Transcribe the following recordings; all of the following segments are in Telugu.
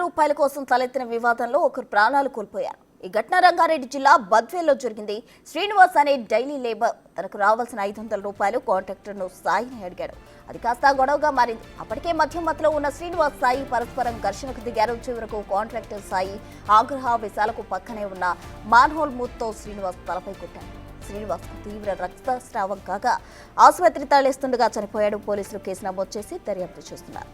రూపాయల కోసం తలెత్తిన వివాదంలో ఒకరు ప్రాణాలు కోల్పోయారు. ఈ ఘటన రంగారెడ్డి జిల్లా బద్వేల్లో జరిగింది. శ్రీనివాస్ అనే డైలీ లేబర్ తనకు రావాల్సిన 500 రూపాయలు కాంట్రాక్టర్ను సాయిని అడిగాడు. అది కాస్త గొడవగా మారింది. అప్పటికే మధ్యలో ఉన్న శ్రీనివాస్ సాయి పరస్పరం ఘర్షణకు దిగారు. చివరకు కాంట్రాక్టర్ సాయి ఆగ్రహావేశాలకు పక్కనే ఉన్న మాన్హోల్ మూత్తో శ్రీనివాస్ తలపై కొట్టాడు. శ్రీనివాస్ తీవ్ర రక్తస్రావం కాగా ఆసుపత్రి తరలిస్తుండగా చనిపోయాడు. పోలీసులు కేసు నమోదు చేసి దర్యాప్తు చేస్తున్నారు.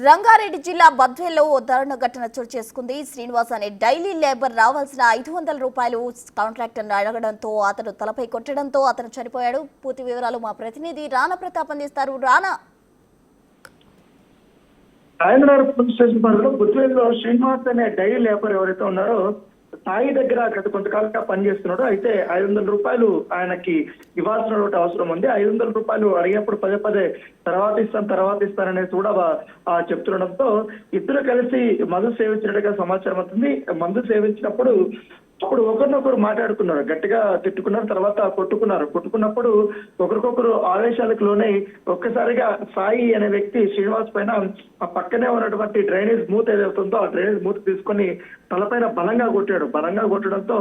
రంగారెడ్డి జిల్లా బద్వేల్లో ఓ దారుణ ఘటన చోటు చేసుకుంది. శ్రీనివాస్ అనే డైలీ లేబర్ రావాల్సిన 500 రూపాయలు కాంట్రాక్టర్ను అడగడంతో అతను తలపై కొట్టడంతో అతను చనిపోయాడు. పూర్తి వివరాలు మా ప్రతినిధి రాణా ప్రతాప్ అందిస్తారు. రాణా, రాజేంద్రనగర్ పోలీస్ స్టేషన్ పరిధిలో బుద్వేల్లో శ్రీనివాస్ అనే డైలీ లేబర్ ఎవరైతే ఉన్నారో సాయి దగ్గర గత కొంతకాలంగా పనిచేస్తున్నాడు. అయితే 500 రూపాయలు ఆయనకి ఇవ్వాల్సిన అవసరం ఉంది. 500 రూపాయలు అడిగినప్పుడు పదే తర్వాత ఇస్తాననేసి కూడా చెప్తుండడంతో ఇద్దరు కలిసి మందు సేవించినట్టుగా సమాచారం అవుతుంది. మందు సేవించినప్పుడు అప్పుడు ఒకరినొకరు మాట్లాడుకున్నారు, గట్టిగా తిట్టుకున్నారు, తర్వాత కొట్టుకున్నప్పుడు ఒకరికొకరు ఆవేశాలకు లోనై ఒక్కసారిగా సాయి అనే వ్యక్తి శ్రీనివాస్ పైన ఆ పక్కనే ఉన్నటువంటి డ్రైనేజ్ మూత ఏదవుతుందో ఆ డ్రైనేజ్ మూత తీసుకొని తలపైన బలంగా కొట్టడంతో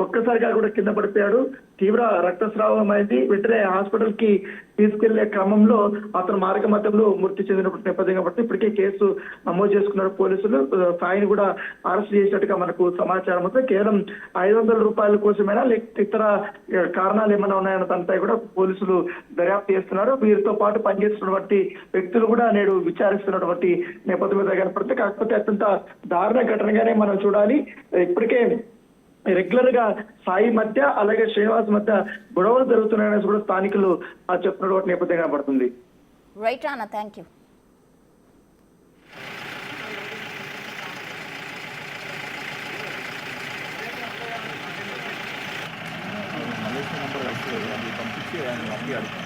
ఒక్కసారిగా కూడా కింద పడిపోయాడు. తీవ్ర రక్తస్రావం అయింది. వెంటనే హాస్పిటల్ కి తీసుకెళ్లే క్రమంలో అతను మార్గ మధ్యంలో మృతి చెందినప్పుడు నేపథ్యం కాబట్టి ఇప్పటికే కేసు నమోదు చేసుకున్నారు పోలీసులు. సాయిని కూడా అరెస్ట్ చేసినట్టుగా మనకు సమాచారం వస్తే కేవలం 500 రూపాయల కోసమైనా లేకపోతే ఇతర కారణాలు ఏమైనా ఉన్నాయన్న దానిపై కూడా పోలీసులు దర్యాప్తు చేస్తున్నారు. వీరితో పాటు పనిచేస్తున్నటువంటి వ్యక్తులు కూడా నేడు విచారిస్తున్నటువంటి నేపథ్యం మీద కనపడితే, కాకపోతే అత్యంత దారుణ ఘటనగానే మనం చూడాలి. ఇప్పటికే రెగ్యులర్ గా సాయి మధ్య అలాగే శ్రీనివాస్ మధ్య గొడవలు జరుగుతున్నాయని కూడా స్థానికులు చెప్తున్నటువంటి నేపథ్యం కనబడుతుంది. Right Rana, thank you. Malaysia number పంపించి ఆయన